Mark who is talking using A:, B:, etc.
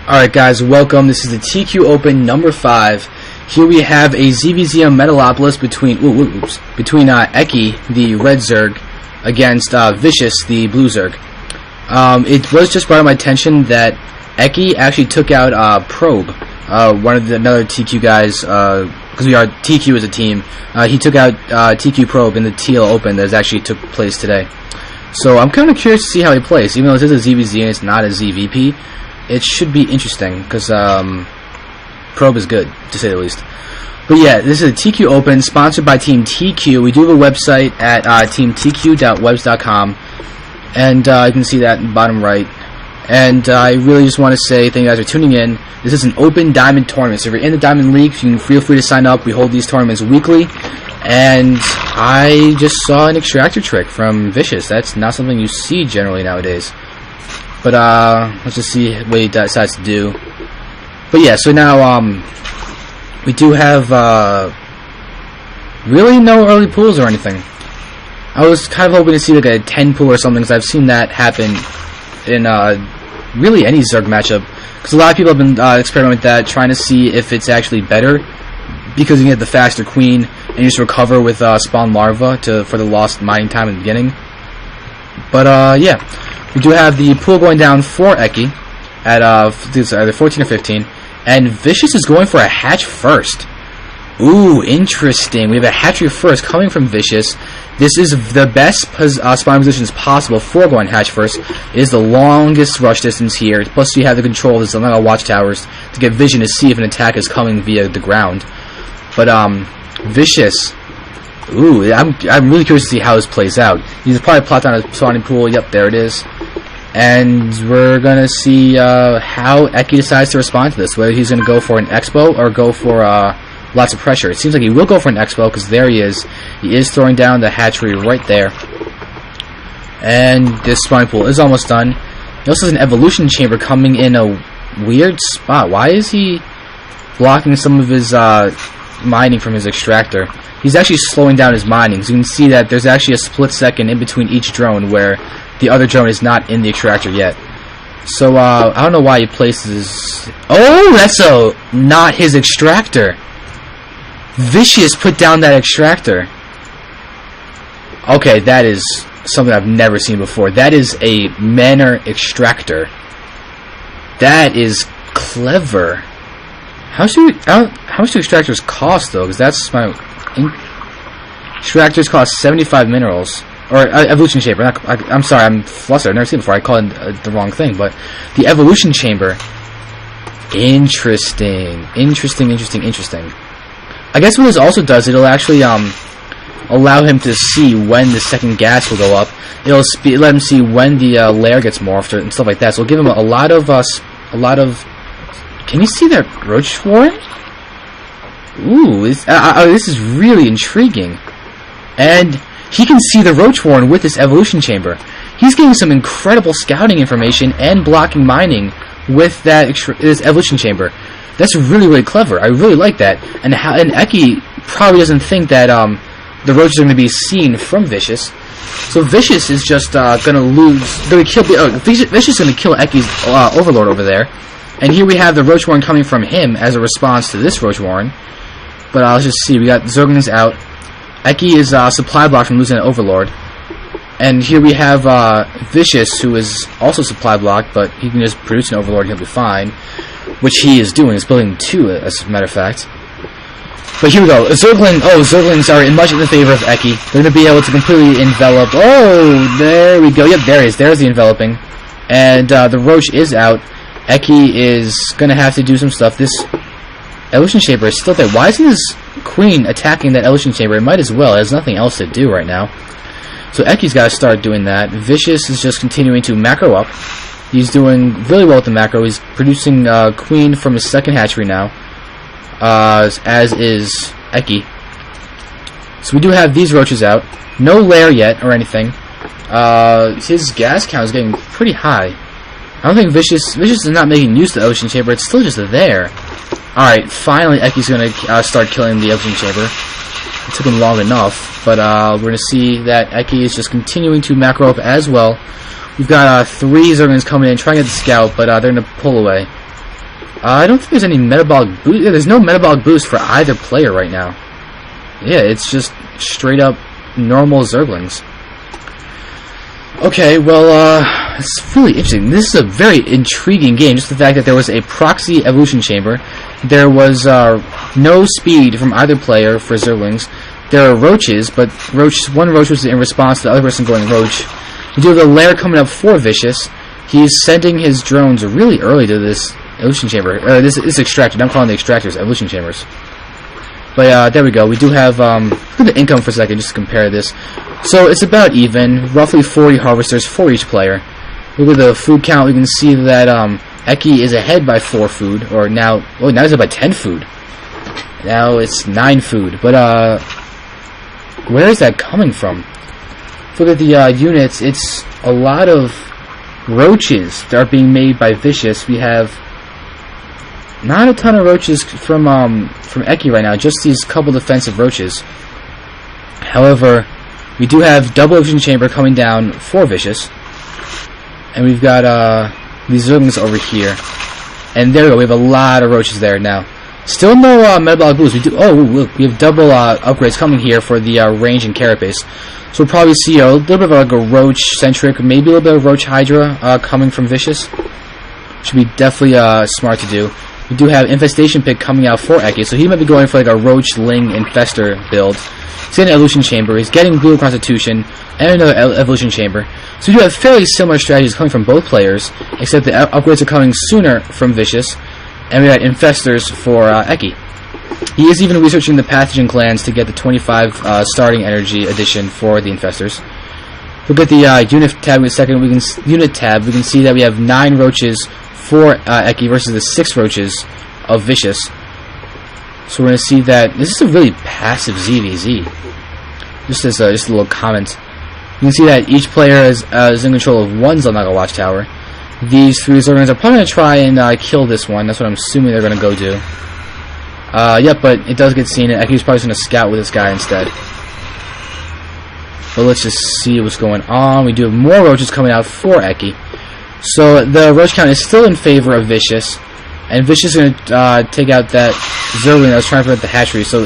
A: Alright guys, welcome. This is the TQ Open number 5. Here we have a ZVZ on Metalopolis between Ekke, the red Zerg, against Vicous, the blue Zerg. It was just brought to my attention that Ekke actually took out Probe, one of the another TQ guys, because we are TQ as a team. He took out TQ Probe in the TL Open that actually took place today. So I'm kind of curious to see how he plays. Even though this is a ZVZ and it's not a ZVP, it should be interesting because Probe is good, to say the least. But yeah, this is a TQ Open sponsored by Team TQ. We do have a website at teamtq.webs.com, and you can see that in the bottom right. And I really just want to say thank you guys for tuning in. This is an open diamond tournament, so if you're in the Diamond League, you can feel free to sign up. We hold these tournaments weekly, and I just saw an extractor trick from Vicous. That's not something you see generally nowadays. But let's just see what he decides to do. But yeah, so now we do have really no early pools or anything. I was kind of hoping to see like a 10 pool or something, because I've seen that happen in really any Zerg matchup. Because a lot of people have been experimenting with that, trying to see if it's actually better, because you can get the faster queen and you just recover with spawn larva for the lost mining time in the beginning. But yeah. We do have the pool going down for Ekke at either 14 or 15, and Vicous is going for a hatch first. Ooh, interesting. We have a hatchery first coming from Vicous. This is the best spawn positions possible for going hatch first. It is the longest rush distance here. Plus, you have the control of the Zelena watchtowers to get vision to see if an attack is coming via the ground. But Vicous. Ooh, I'm really curious to see how this plays out. He's probably plot down a spawning pool. Yep, there it is. And we're gonna see how Ekke decides to respond to this. Whether he's gonna go for an expo or go for lots of pressure. It seems like he will go for an expo, because there he is. He is throwing down the hatchery right there. And this spawning pool is almost done. He also has an evolution chamber coming in a weird spot. Why is he blocking some of his mining from his extractor? He's actually slowing down his mining. So you can see that there's actually a split second in between each drone where the other drone is not in the extractor yet. So I don't know why he places... Oh, that's not his extractor. Vicous put down that extractor. Okay, that is something I've never seen before. That is a manor extractor. That is clever. How much do extractors cost, though? Because that's my... Extractors cost 75 minerals. Or evolution chamber. I'm sorry, I'm flustered. I've never seen it before. I called it the wrong thing. But the evolution chamber. Interesting. Interesting. I guess what this also does, it'll actually allow him to see when the second gas will go up. It'll let him see when the lair gets morphed and stuff like that. So it'll give him a lot of. Can you see that roach warren? Ooh, this is really intriguing. And he can see the roach warren with this evolution chamber. He's getting some incredible scouting information and blocking mining with this evolution chamber. That's really clever. I really like that. And Ekke probably doesn't think that the roaches are going to be seen from Vicous. So Vicous is just going to lose. Vicous is going to kill Ekke's overlord over there. And here we have the roach warren coming from him as a response to this roach warren. But let's just see. We got Zerglings out. Ekke is supply blocked from losing an overlord. And here we have Vicous, who is also supply blocked, but he can just produce an overlord and he'll be fine. Which he is doing. He's building 2, as a matter of fact. But here we go. Zerglings are much in the favor of Ekke. They're going to be able to completely envelop. Oh, there we go. Yep, there he is. There's the enveloping. And the roach is out. Ekke is going to have to do some stuff. This evolution chamber is still there. Why isn't this queen attacking that evolution chamber? It might as well. It has nothing else to do right now. So Ekke's got to start doing that. Vicous is just continuing to macro up. He's doing really well with the macro. He's producing queen from his second hatchery now, as is Ekke. So we do have these roaches out. No lair yet or anything. His gas count is getting pretty high. I don't think Vicous is not making use of the ocean chamber. It's still just there. Alright, finally Ekke's going to start killing the ocean chamber. It took him long enough, but we're going to see that Ekke is just continuing to macro up as well. We've got 3 Zerglings coming in, trying to get the scout, but they're going to pull away. I don't think there's any metabolic boost. Yeah, there's no metabolic boost for either player right now. Yeah, it's just straight up normal Zerglings. Okay, well, it's really interesting. This is a very intriguing game. Just the fact that there was a proxy evolution chamber. There was no speed from either player for Zerglings. There are roaches, but one roach was in response to the other person going roach. You do have the lair coming up for Vicous. He's sending his drones really early to this evolution chamber. This extractor. I'm calling the extractors evolution chambers. But there we go. We do have look at the income for a second, just to compare this. So it's about even, roughly 40 harvesters for each player. Look at the food count. We can see that Ekke is ahead by 4 food, or now he's ahead by 10 food. Now it's 9 food. But where is that coming from? Look at the units. It's a lot of roaches that are being made by Vicous. We have not a ton of roaches from Ekke right now, just these couple defensive roaches. However, we do have double evolution chamber coming down for Vicous, and we've got these Zerglings over here. And there we go. We have a lot of roaches there now. Still no metabolic boost. We do. Oh, look, we have double upgrades coming here for the range and carapace. So we'll probably see a little bit of like a roach centric, maybe a little bit of roach hydra coming from Vicous. Should be definitely smart to do. We do have infestation pick coming out for Ekke, so he might be going for like a roach ling infester build. He's getting an evolution chamber. He's getting blue constitution and another evolution chamber. So we do have fairly similar strategies coming from both players, except the upgrades are coming sooner from Vicous, and we got infestors for Ekke. He is even researching the pathogen clans to get the 25 starting energy addition for the infestors. Look at the unit tab in a second. Unit tab. We can see that we have 9 roaches for Ekke versus the 6 roaches of Vicous. So we're going to see that this is a really passive ZVZ. Just as a little comment, you can see that each player is in control of one Zelnaga Watchtower. These 3 Zerglings are probably going to try and kill this one. That's what I'm assuming they're going to go do. Yep, but it does get seen, and Ekke's probably going to scout with this guy instead. But let's just see what's going on. We do have more roaches coming out for Ekke. So the roach count is still in favor of Vicous, and Vicous is going to take out that Zergling that was trying to prevent the hatchery. So